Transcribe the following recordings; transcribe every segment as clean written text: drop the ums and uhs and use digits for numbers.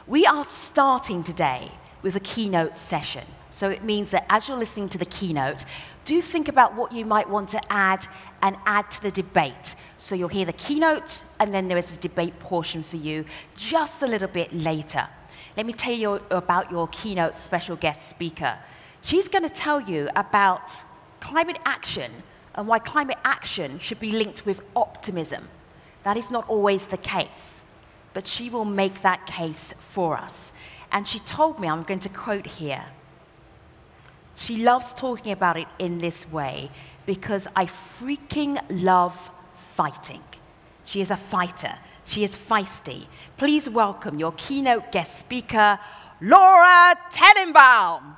We are starting today with a keynote session. So it means that as you're listening to the keynote, do think about what you might want to add and add to the debate. So you'll hear the keynote, and then there is a debate portion for you just a little bit later. Let me tell you about your keynote special guest speaker. She's going to tell you about climate action and why climate action should be linked with optimism. That is not always the case, but she will make that case for us. And she told me, I'm going to quote here, she loves talking about it in this way because I freaking love fighting. She is a fighter. She is feisty. Please welcome your keynote guest speaker, Laura Tannenbaum.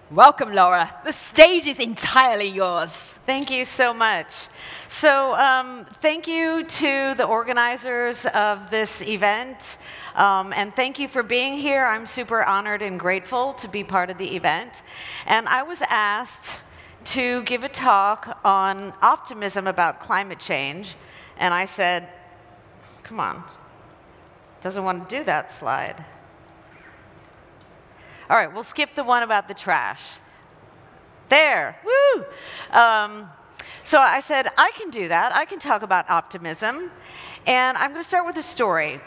Welcome, Laura. The stage is entirely yours. Thank you so much. So thank you to the organizers of this event, and thank you for being here. I'm super honored and grateful to be part of the event. And I was asked to give a talk on optimism about climate change, and I said, come on, doesn't want to do that slide. All right, we'll skip the one about the trash. There, woo! So I said, I can do that. I can talk about optimism. And I'm going to start with a story.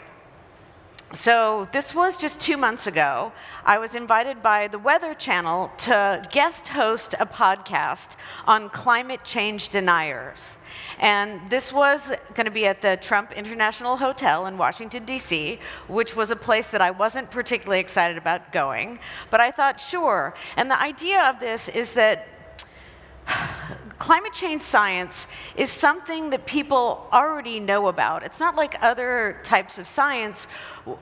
So this was just 2 months ago. I was invited by the Weather Channel to guest host a podcast on climate change deniers. And this was going to be at the Trump International Hotel in Washington, D.C., which was a place that I wasn't particularly excited about going. But I thought, sure. And the idea of this is that climate change science is something that people already know about. It's not like other types of science,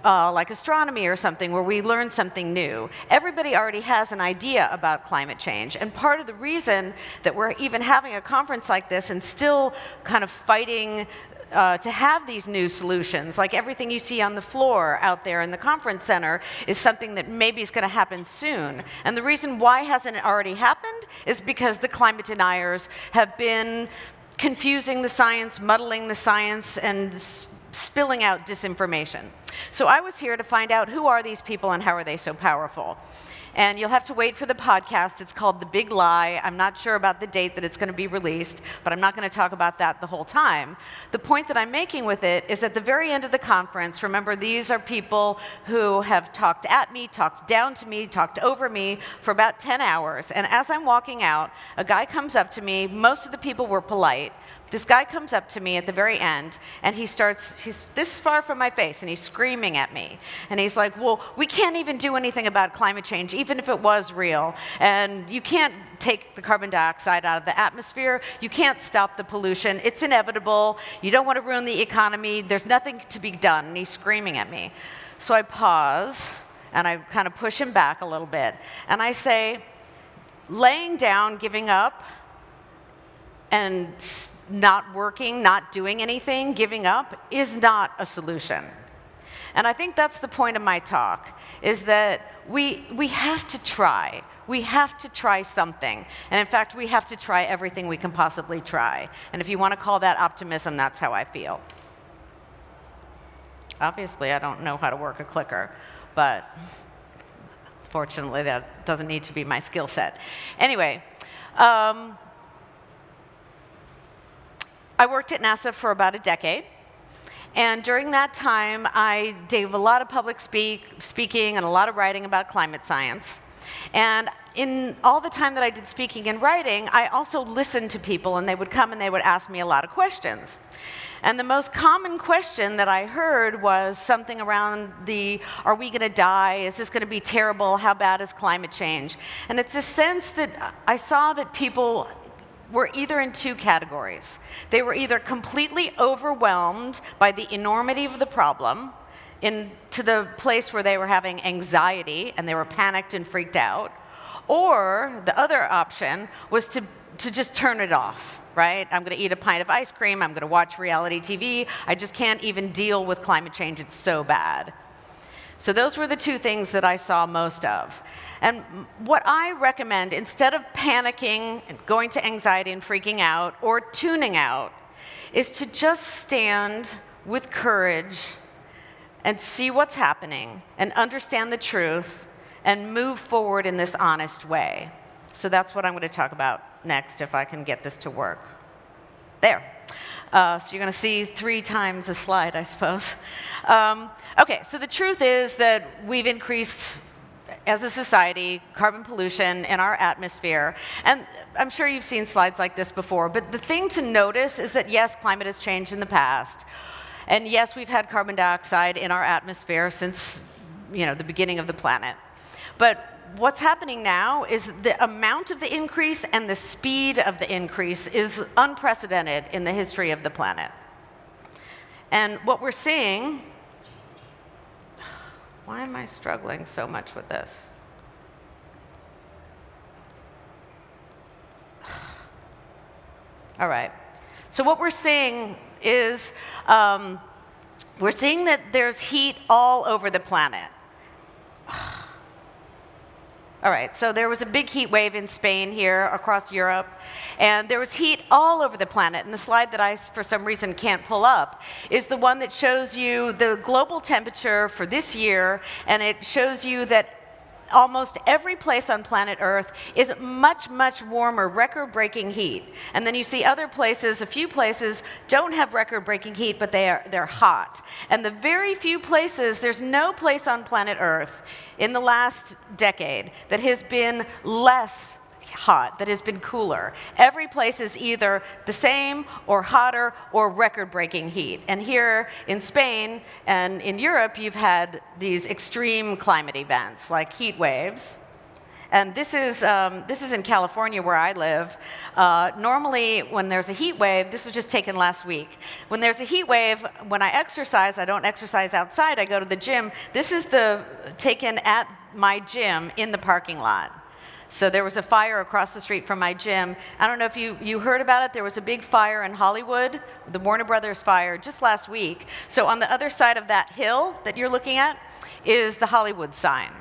like astronomy or something, where we learn something new. Everybody already has an idea about climate change. And part of the reason that we're even having a conference like this and still kind of fighting to have these new solutions, like everything you see on the floor out there in the conference center, is something that maybe is going to happen soon. And the reason why hasn't it already happened is because the climate deniers have been confusing the science, muddling the science, and spilling out disinformation. So I was here to find out who are these people and how are they so powerful. And you'll have to wait for the podcast. It's called The Big Lie. I'm not sure about the date that it's going to be released, but I'm not going to talk about that the whole time. The point that I'm making with it is at the very end of the conference, remember, these are people who have talked at me, talked down to me, talked over me for about 10 hours. And as I'm walking out, a guy comes up to me. Most of the people were polite. This guy comes up to me at the very end, and he's this far from my face, and he's screaming at me. And he's like, well, we can't even do anything about climate change, even if it was real. And you can't take the carbon dioxide out of the atmosphere. You can't stop the pollution. It's inevitable. You don't want to ruin the economy. There's nothing to be done. And he's screaming at me. So I pause, and I kind of push him back a little bit. And I say, laying down, giving up, and not working, not doing anything, giving up, is not a solution. And I think that's the point of my talk, is that we have to try. We have to try something. And in fact, we have to try everything we can possibly try. And if you want to call that optimism, that's how I feel. Obviously, I don't know how to work a clicker, but fortunately, that doesn't need to be my skill set. Anyway, I worked at NASA for about a decade, and during that time, I did a lot of public speaking and a lot of writing about climate science. And in all the time that I did speaking and writing, I also listened to people, and they would come and they would ask me a lot of questions. And the most common question that I heard was something around are we going to die? Is this going to be terrible? How bad is climate change? And it's a sense that I saw that people were either in two categories. They were either completely overwhelmed by the enormity of the problem, to the place where they were having anxiety and they were panicked and freaked out, or the other option was to just turn it off, right? I'm going to eat a pint of ice cream, I'm going to watch reality TV, I just can't even deal with climate change, it's so bad. So those were the two things that I saw most of. And what I recommend, instead of panicking and going to anxiety and freaking out or tuning out, is to just stand with courage and see what's happening and understand the truth and move forward in this honest way. So that's what I'm going to talk about next, if I can get this to work. There. So you're going to see 3 times a slide, I suppose. OK, so the truth is that we've increased, as a society, carbon pollution in our atmosphere. And I'm sure you've seen slides like this before. But the thing to notice is that, yes, climate has changed in the past. And yes, we've had carbon dioxide in our atmosphere since the beginning of the planet. But what's happening now is the amount of the increase and the speed of the increase is unprecedented in the history of the planet. And what we're seeing, why am I struggling so much with this? All right. So what we're seeing is we're seeing that there's heat all over the planet. All right, so there was a big heat wave in Spain here, across Europe, and there was heat all over the planet. And the slide that I, for some reason, can't pull up is the one that shows you the global temperature for this year, and it shows you that almost every place on planet Earth is much, much warmer, record-breaking heat. And then you see other places, a few places, don't have record-breaking heat, but they're hot. And the very few places, there's no place on planet Earth in the last decade that has been less hot, that has been cooler. Every place is either the same or hotter or record-breaking heat. And here in Spain and in Europe, you've had these extreme climate events like heat waves. And this is in California where I live. Normally, when there's a heat wave, this was just taken last week. When there's a heat wave, when I exercise, I don't exercise outside, I go to the gym. This is taken at my gym in the parking lot. So there was a fire across the street from my gym. I don't know if you heard about it. There was a big fire in Hollywood, the Warner Brothers fire, just last week. So on the other side of that hill that you're looking at is the Hollywood sign.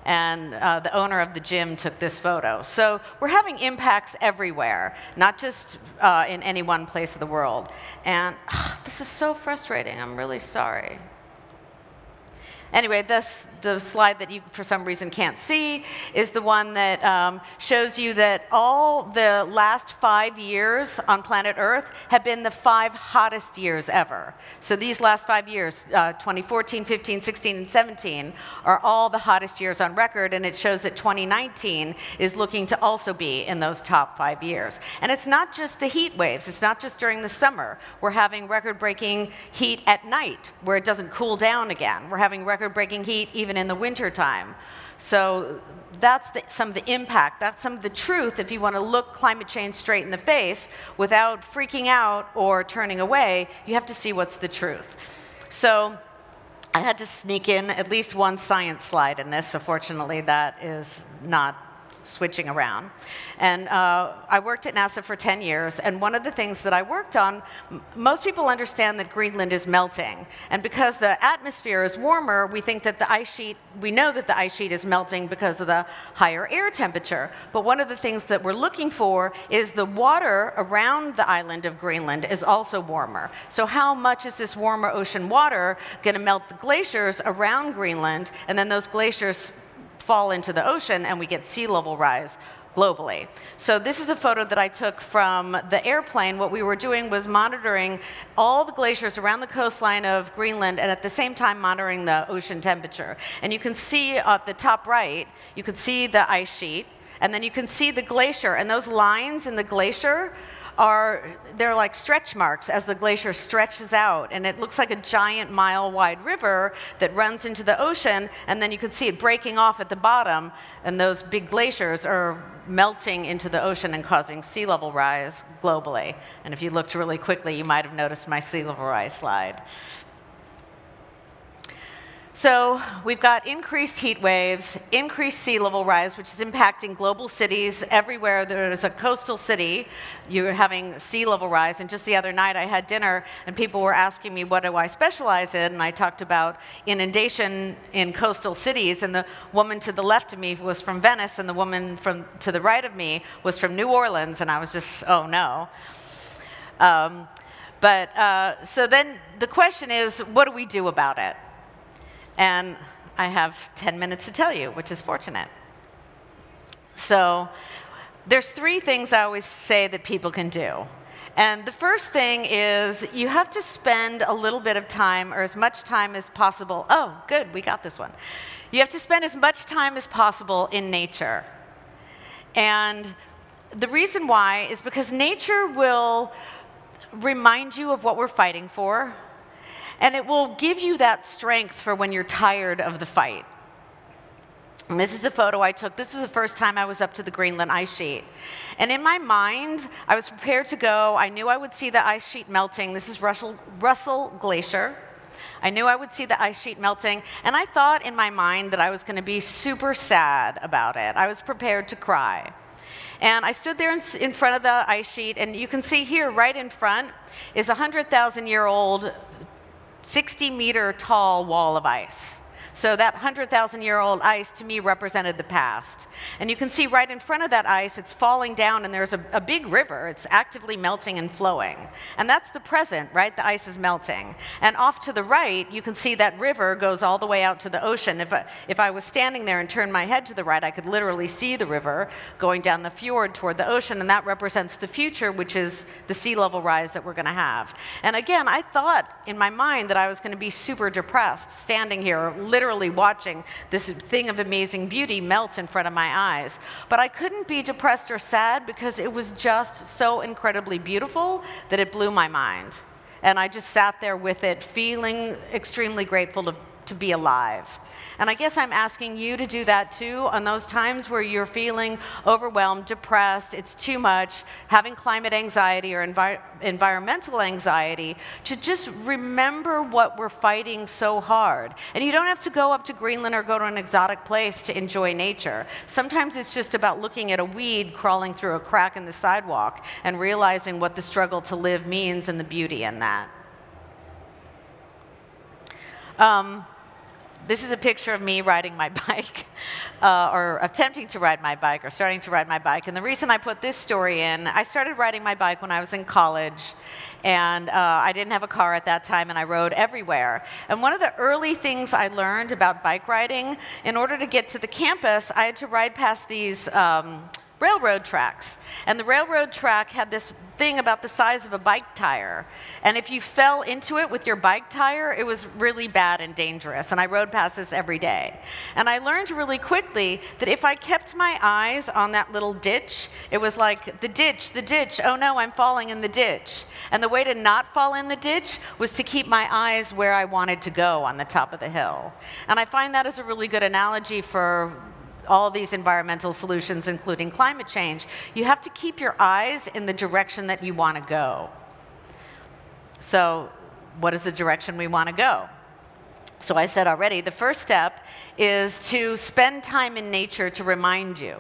And the owner of the gym took this photo. So we're having impacts everywhere, not just in any one place of the world. And this is so frustrating. I'm really sorry. Anyway, the slide that you, for some reason, can't see is the one that shows you that all the last 5 years on planet Earth have been the 5 hottest years ever. So these last 5 years, 2014, 15, 16, and 17, are all the hottest years on record, and it shows that 2019 is looking to also be in those top 5 years. And it's not just the heat waves. It's not just during the summer. We're having record-breaking heat at night, where it doesn't cool down again. We're having record-breaking heat even in the winter time. So that's some of the impact. That's some of the truth if you want to look climate change straight in the face without freaking out or turning away. You have to see what's the truth. So I had to sneak in at least one science slide in this, so fortunately that is not switching around. And I worked at NASA for 10 years, and one of the things that I worked on, most people understand that Greenland is melting. And because the atmosphere is warmer, we think that we know that the ice sheet is melting because of the higher air temperature. But one of the things that we're looking for is the water around the island of Greenland is also warmer. So how much is this warmer ocean water going to melt the glaciers around Greenland, and then those glaciers fall into the ocean, and we get sea level rise globally. So this is a photo that I took from the airplane. What we were doing was monitoring all the glaciers around the coastline of Greenland, and at the same time monitoring the ocean temperature. And you can see at the top right, you can see the ice sheet, and then you can see the glacier, and those lines in the glacier they're like stretch marks as the glacier stretches out, and it looks like a giant mile-wide river that runs into the ocean, and then you can see it breaking off at the bottom, and those big glaciers are melting into the ocean and causing sea level rise globally. And if you looked really quickly, you might have noticed my sea level rise slide. So we've got increased heat waves, increased sea level rise, which is impacting global cities everywhere. There's a coastal city, you're having sea level rise. And just the other night, I had dinner, and people were asking me, what do I specialize in? And I talked about inundation in coastal cities. And the woman to the left of me was from Venice, and the woman to the right of me was from New Orleans. And I was just, oh, no. So then the question is, what do we do about it? And I have 10 minutes to tell you, which is fortunate. So there's 3 things I always say that people can do. And the first thing is you have to spend a little bit of time, or as much time as possible. Oh, good, we got this one. You have to spend as much time as possible in nature. And the reason why is because nature will remind you of what we're fighting for. And it will give you that strength for when you're tired of the fight. And this is a photo I took. This is the first time I was up to the Greenland ice sheet. And in my mind, I was prepared to go. I knew I would see the ice sheet melting. This is Russell Glacier. I knew I would see the ice sheet melting. And I thought in my mind that I was going to be super sad about it. I was prepared to cry. And I stood there in front of the ice sheet. And you can see here, right in front, is a 100,000-year-old 60-meter tall wall of ice. So that 100,000-year-old ice, to me, represented the past. And you can see right in front of that ice, it's falling down, and there's a big river. It's actively melting and flowing. And that's the present, right? The ice is melting. And off to the right, you can see that river goes all the way out to the ocean. If I was standing there and turned my head to the right, I could literally see the river going down the fjord toward the ocean, and that represents the future, which is the sea level rise that we're going to have. And again, I thought in my mind that I was going to be super depressed, standing here, literally watching this thing of amazing beauty melt in front of my eyes. But I couldn't be depressed or sad because it was just so incredibly beautiful that it blew my mind. And I just sat there with it, feeling extremely grateful to be alive. And I guess I'm asking you to do that too on those times where you're feeling overwhelmed, depressed, it's too much, having climate anxiety or environmental anxiety, to just remember what we're fighting so hard. And you don't have to go up to Greenland or go to an exotic place to enjoy nature. Sometimes it's just about looking at a weed crawling through a crack in the sidewalk and realizing what the struggle to live means and the beauty in that. This is a picture of me riding my bike, or attempting to ride my bike, or starting to ride my bike. And the reason I put this story in, I started riding my bike when I was in college, and I didn't have a car at that time, and I rode everywhere. And one of the early things I learned about bike riding, in order to get to the campus, I had to ride past these railroad tracks. And the railroad track had this thing about the size of a bike tire. And if you fell into it with your bike tire, it was really bad and dangerous. And I rode past this every day. And I learned really quickly that if I kept my eyes on that little ditch, it was like, the ditch, oh no, I'm falling in the ditch. And the way to not fall in the ditch was to keep my eyes where I wanted to go on the top of the hill. And I find that is a really good analogy for all these environmental solutions, including climate change. You have to keep your eyes in the direction that you want to go. So what is the direction we want to go? So I said already, the first step is to spend time in nature to remind you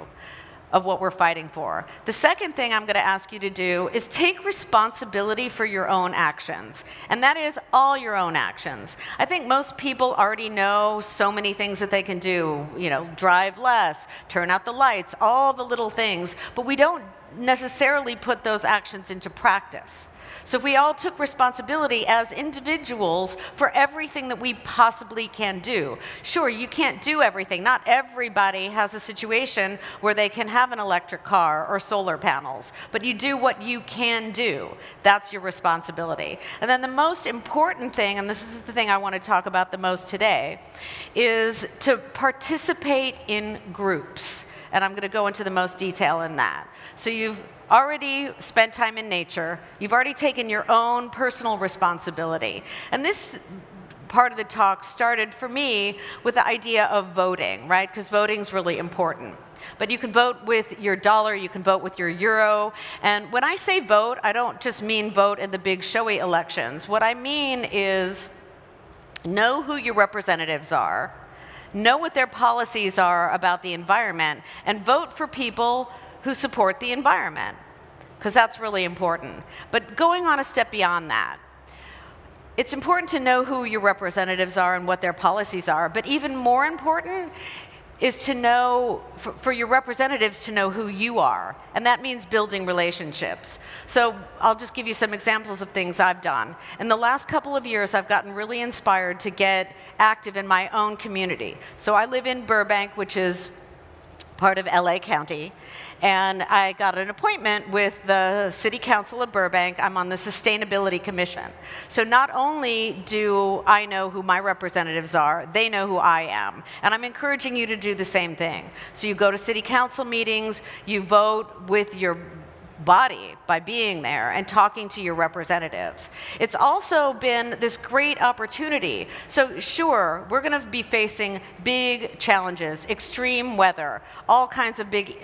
of what we're fighting for. The second thing I'm going to ask you to do is take responsibility for your own actions. And that is all your own actions. I think most people already know so many things that they can do. You know, drive less, turn out the lights, all the little things. But we don't necessarily put those actions into practice. So if we all took responsibility as individuals for everything that we possibly can do. Sure, you can't do everything. Not everybody has a situation where they can have an electric car or solar panels, but you do what you can do. That's your responsibility. And then the most important thing, and this is the thing I want to talk about the most today, is to participate in groups. And I'm going to go into the most detail in that. So you've already spent time in nature. You've already taken your own personal responsibility. And this part of the talk started for me with the idea of voting, right? Because voting is really important. But you can vote with your dollar, you can vote with your euro. And when I say vote, I don't just mean vote in the big showy elections. What I mean is know who your representatives are, know what their policies are about the environment, and vote for people who support the environment, because that's really important. But going on a step beyond that, it's important to know who your representatives are and what their policies are, but even more important is to know, for your representatives to know who you are, and that means building relationships. So I'll just give you some examples of things I've done. In the last couple of years, I've gotten really inspired to get active in my own community. So I live in Burbank, which is part of LA County, and I got an appointment with the City Council of Burbank. I'm on the Sustainability Commission. So not only do I know who my representatives are, they know who I am. And I'm encouraging you to do the same thing. So you go to City Council meetings, you vote with your body by being there and talking to your representatives. It's also been this great opportunity. So sure, we're going to be facing big challenges, extreme weather, all kinds of big,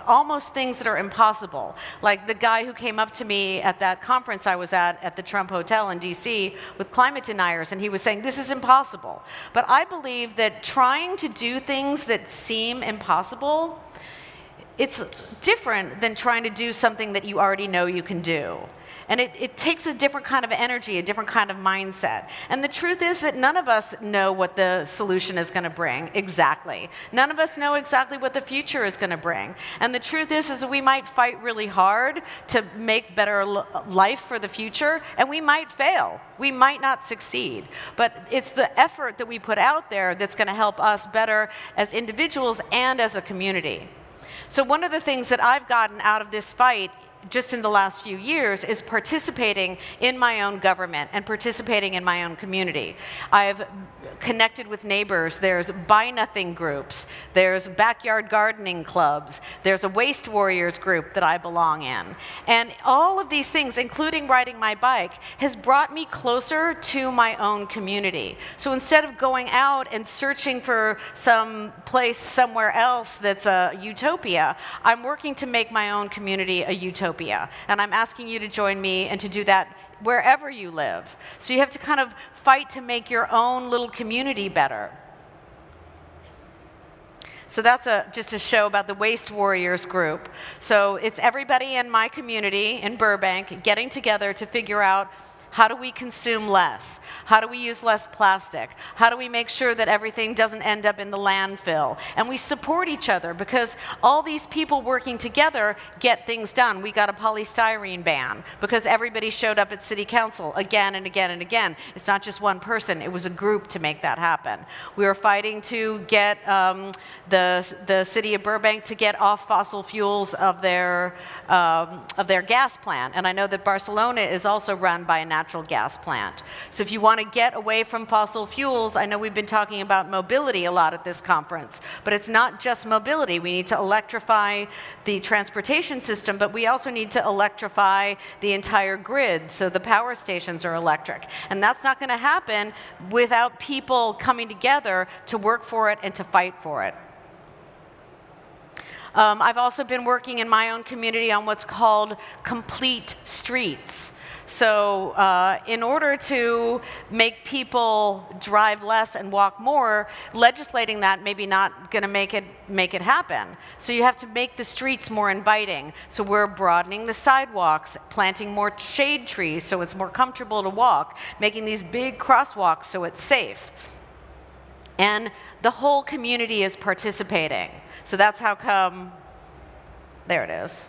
almost things that are impossible. Like the guy who came up to me at that conference I was at the Trump Hotel in DC with climate deniers, and he was saying, this is impossible. But I believe that trying to do things that seem impossible, it's different than trying to do something that you already know you can do. And it takes a different kind of energy, a different kind of mindset. And the truth is that none of us know what the solution is going to bring exactly. None of us know exactly what the future is going to bring. And the truth is we might fight really hard to make better life for the future, and we might fail. We might not succeed. But it's the effort that we put out there that's going to help us better as individuals and as a community. So one of the things that I've gotten out of this fight just in the last few years is participating in my own government and participating in my own community. I've connected with neighbors. There's Buy Nothing groups. There's backyard gardening clubs. There's a Waste Warriors group that I belong in. And all of these things, including riding my bike, has brought me closer to my own community. So instead of going out and searching for some place somewhere else that's a utopia, I'm working to make my own community a utopia. And I'm asking you to join me and to do that wherever you live. So you have to kind of fight to make your own little community better. So that's just a show about the Waste Warriors group. So it's everybody in my community in Burbank getting together to figure out, how do we consume less? How do we use less plastic? How do we make sure that everything doesn't end up in the landfill? And we support each other because all these people working together get things done. We got a polystyrene ban because everybody showed up at City Council again and again and again. It's not just one person. It was a group to make that happen. We were fighting to get the city of Burbank to get off fossil fuels of their gas plant. And I know that Barcelona is also run by a natural gas plant. So if you want to get away from fossil fuels, I know we've been talking about mobility a lot at this conference, but it's not just mobility. We need to electrify the transportation system, but we also need to electrify the entire grid so the power stations are electric. And that's not going to happen without people coming together to work for it and to fight for it. I've also been working in my own community on what's called complete streets. So in order to make people drive less and walk more, legislating that maybe not going to make it happen. So you have to make the streets more inviting. So we're broadening the sidewalks, planting more shade trees so it's more comfortable to walk, making these big crosswalks so it's safe. And the whole community is participating. So that's how come, there it is.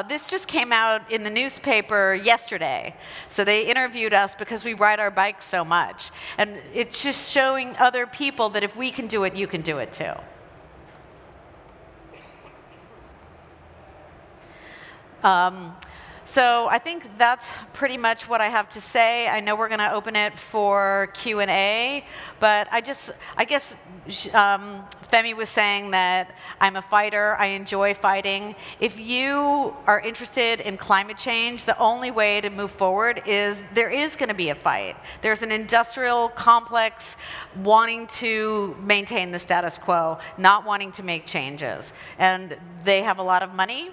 This just came out in the newspaper yesterday. So they interviewed us because we ride our bikes so much. And it's just showing other people that if we can do it, you can do it too. So I think that's pretty much what I have to say. I know we're going to open it for Q&A, but I guess Femi was saying that I'm a fighter. I enjoy fighting. If you are interested in climate change, the only way to move forward is there is going to be a fight. There's an industrial complex wanting to maintain the status quo, not wanting to make changes. And they have a lot of money.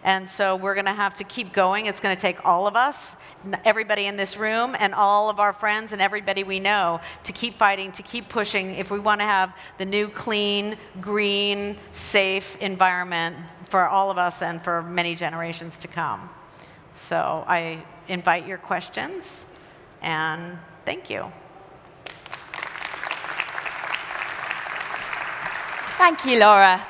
And so we're going to have to keep going. It's going to take all of us, everybody in this room, and all of our friends and everybody we know to keep fighting, to keep pushing if we want to have the new clean, green, safe environment for all of us and for many generations to come. So I invite your questions, and thank you. Thank you, Laura.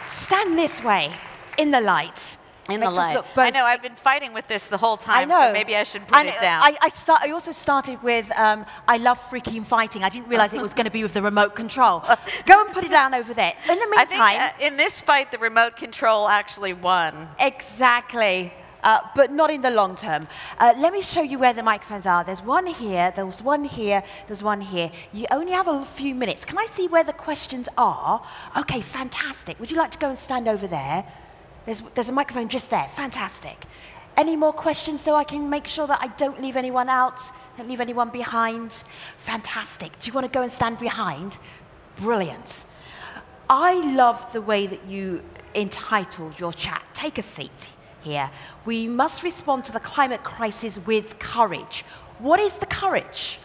Stand this way, in the light. In the light. I know, I've been fighting with this the whole time, I know. so maybe I should put it down. I also started with, I love freaking fighting. I didn't realize it was going to be with the remote control. Go and put it down over there. In the meantime... I think in this fight, the remote control actually won. Exactly. But not in the long term. Let me show you where the microphones are. There's one here, there's one here, there's one here. You only have a few minutes. Can I see where the questions are? Okay, fantastic. Would you like to go and stand over there? There's a microphone just there. Fantastic. Any more questions so I can make sure that I don't leave anyone out, don't leave anyone behind? Fantastic. Do you want to go and stand behind? Brilliant. I love the way that you entitled your chat. Take a seat here. We must respond to the climate crisis with courage. What is the courage?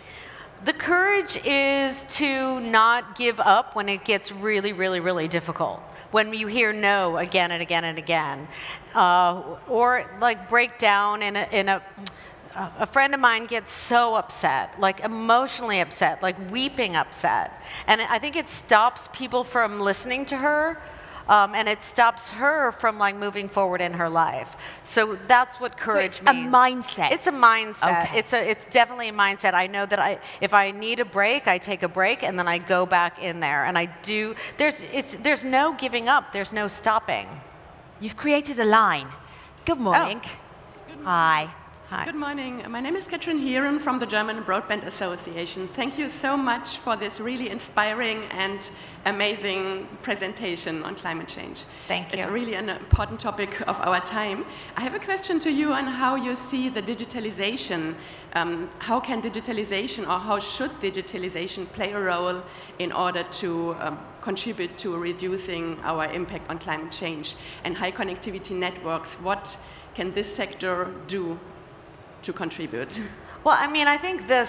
The courage is to not give up when it gets really, really, really difficult. When you hear no again and again and again, or like break down a friend of mine gets so upset, like emotionally upset, like weeping upset. And I think it stops people from listening to her, and it stops her from like moving forward in her life. So that's what courage means. A mindset. It's a mindset. Okay. It's definitely a mindset. I know that if I need a break, I take a break and then I go back in there and I do. There's no giving up. There's no stopping. You've created a line. Good morning. Oh. Good morning. Hi. Hi. Good morning. My name is Katrin Heeren from the German Broadband Association. Thank you so much for this really inspiring and amazing presentation on climate change. Thank you. It's really an important topic of our time. I have a question to you on how you see the digitalization. How can digitalization, or how should digitalization play a role in order to contribute to reducing our impact on climate change? And high connectivity networks, what can this sector do to contribute? Well, I mean, I think the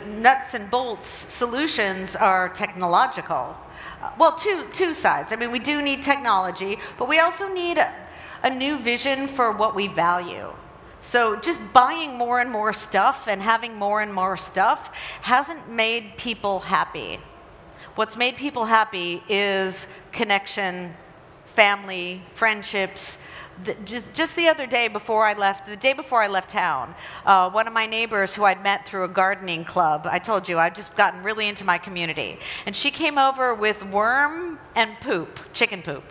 nuts and bolts solutions are technological. Well, two sides. I mean, we do need technology, but we also need a new vision for what we value. So just buying more and more stuff and having more and more stuff hasn't made people happy. What's made people happy is connection, family, friendships. Just the other day before I left, the day before I left town, one of my neighbors who I'd met through a gardening club, I told you, I'd just gotten really into my community. And she came over with worm and poop, chicken poop.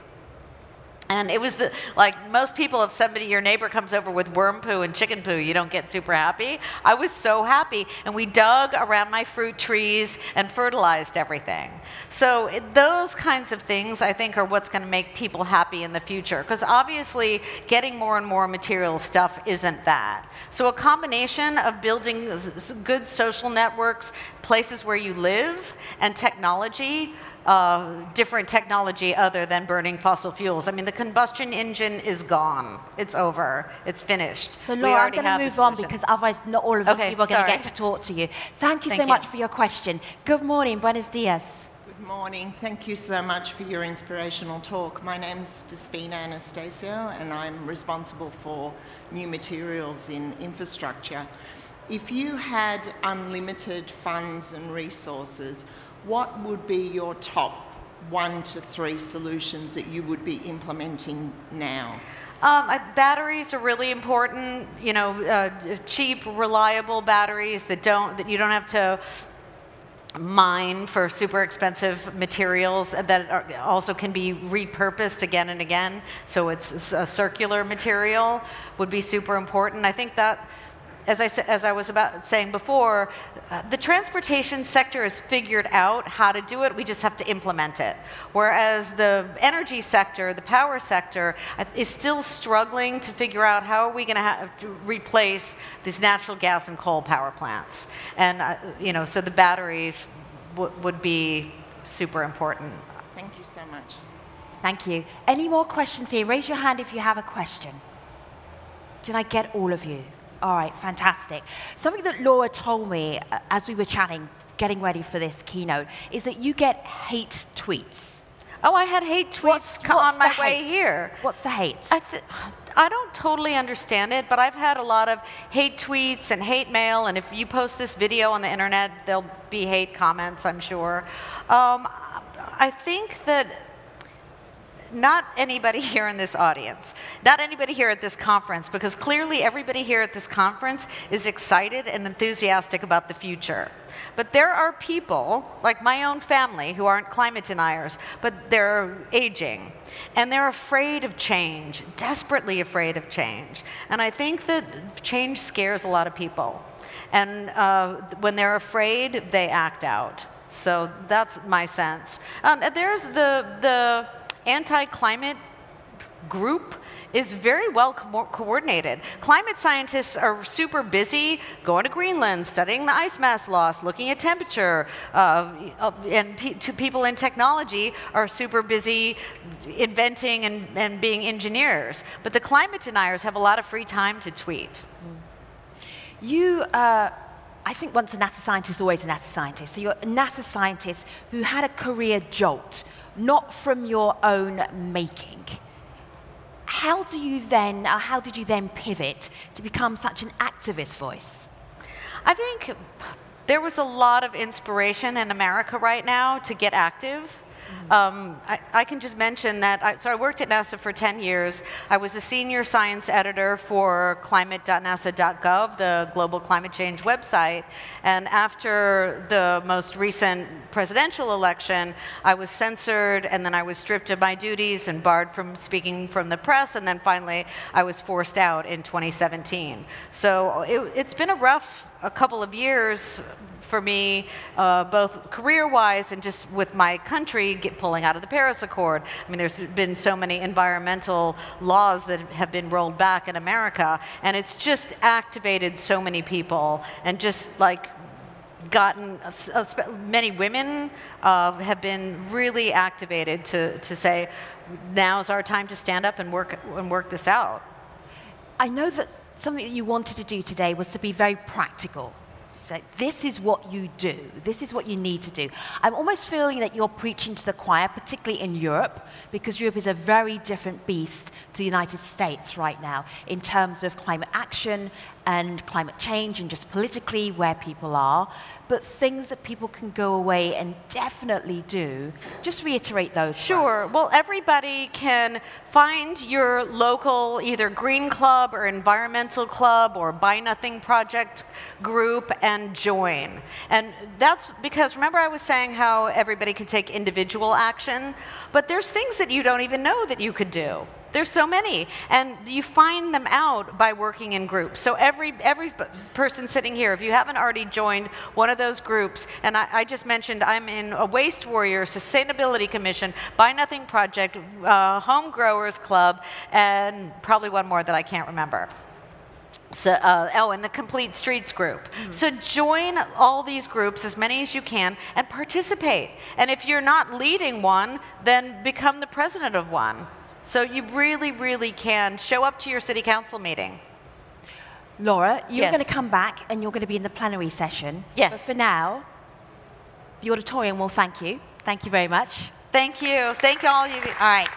And it was like most people, if your neighbor comes over with worm poo and chicken poo, you don't get super happy. I was so happy. And we dug around my fruit trees and fertilized everything. So those kinds of things, I think, are what's going to make people happy in the future. Because obviously, getting more and more material stuff isn't that. So a combination of building good social networks, places where you live, and technology, different technology other than burning fossil fuels. I mean, the combustion engine is gone. It's over. It's finished. So, Laura, I'm going to move on because otherwise not all of us people are going to get to talk to you. Thank you so much for your question. Good morning. Buenos dias. Good morning. Thank you so much for your inspirational talk. My name's Despina Anastasio, and I'm responsible for new materials in infrastructure. If you had unlimited funds and resources, what would be your top 1 to 3 solutions that you would be implementing now? Batteries are really important. You know, cheap, reliable batteries that you don't have to mine for super expensive materials that also can be repurposed again and again. So it's a circular material would be super important. I think that, as I was saying before, the transportation sector has figured out how to do it. We just have to implement it. Whereas the energy sector, the power sector, is still struggling to figure out how are we going to replace these natural gas and coal power plants. And so the batteries would be super important. Thank you so much. Thank you. Any more questions here? Raise your hand if you have a question. Did I get all of you? All right, fantastic. Something that Laura told me as we were chatting, getting ready for this keynote, is that you get hate tweets. Oh, I had hate tweets on my way here. What's the hate? I don't totally understand it, but I've had a lot of hate tweets and hate mail, and if you post this video on the internet, there'll be hate comments, I'm sure. I think that not anybody here in this audience, not anybody here at this conference, because clearly everybody here at this conference is excited and enthusiastic about the future. But there are people, like my own family, who aren't climate deniers, but they're aging, and they're afraid of change, desperately afraid of change. And I think that change scares a lot of people. And when they're afraid, they act out. So that's my sense. There's the anti-climate group is very well coordinated. Climate scientists are super busy going to Greenland, studying the ice mass loss, looking at temperature, and people in technology are super busy inventing and being engineers. But the climate deniers have a lot of free time to tweet. You, I think once a NASA scientist, always a NASA scientist. So you're a NASA scientist who had a career jolt, not from your own making. How did you then pivot to become such an activist voice? I think there was a lot of inspiration in America right now to get active. I can just mention that, so I worked at NASA for 10 years. I was a senior science editor for climate.nasa.gov, the global climate change website. And after the most recent presidential election, I was censored, and then I was stripped of my duties and barred from speaking from the press, and then finally I was forced out in 2017. So it's been a couple of years for me, both career-wise and just with my country pulling out of the Paris Accord. I mean, there's been so many environmental laws that have been rolled back in America, and it's just activated so many people, and just like gotten, many women have been really activated to say, now's our time to stand up and work this out. I know that something that you wanted to do today was to be very practical. So this is what you do. This is what you need to do. I'm almost feeling that you're preaching to the choir, particularly in Europe, because Europe is a very different beast to the United States right now in terms of climate action and climate change and just politically where people are. But things that people can go away and definitely do, just reiterate those. Sure. Well, everybody can find your local either green club or environmental club or Buy Nothing Project group and join. And that's because, remember I was saying how everybody can take individual action, but there's things that you don't even know that you could do. There's so many, and you find them out by working in groups. So every person sitting here, if you haven't already joined one of those groups, and I just mentioned I'm in a Waste Warrior, Sustainability Commission, Buy Nothing Project, Home Growers Club, and probably one more that I can't remember. So, and the Complete Streets group. So join all these groups, as many as you can, and participate. And if you're not leading one, then become the president of one. So you really, really can show up to your city council meeting. Laura, you're going to come back and you're going to be in the plenary session. Yes. But for now, the auditorium will thank you. Thank you very much. Thank you. Thank all of you. All right.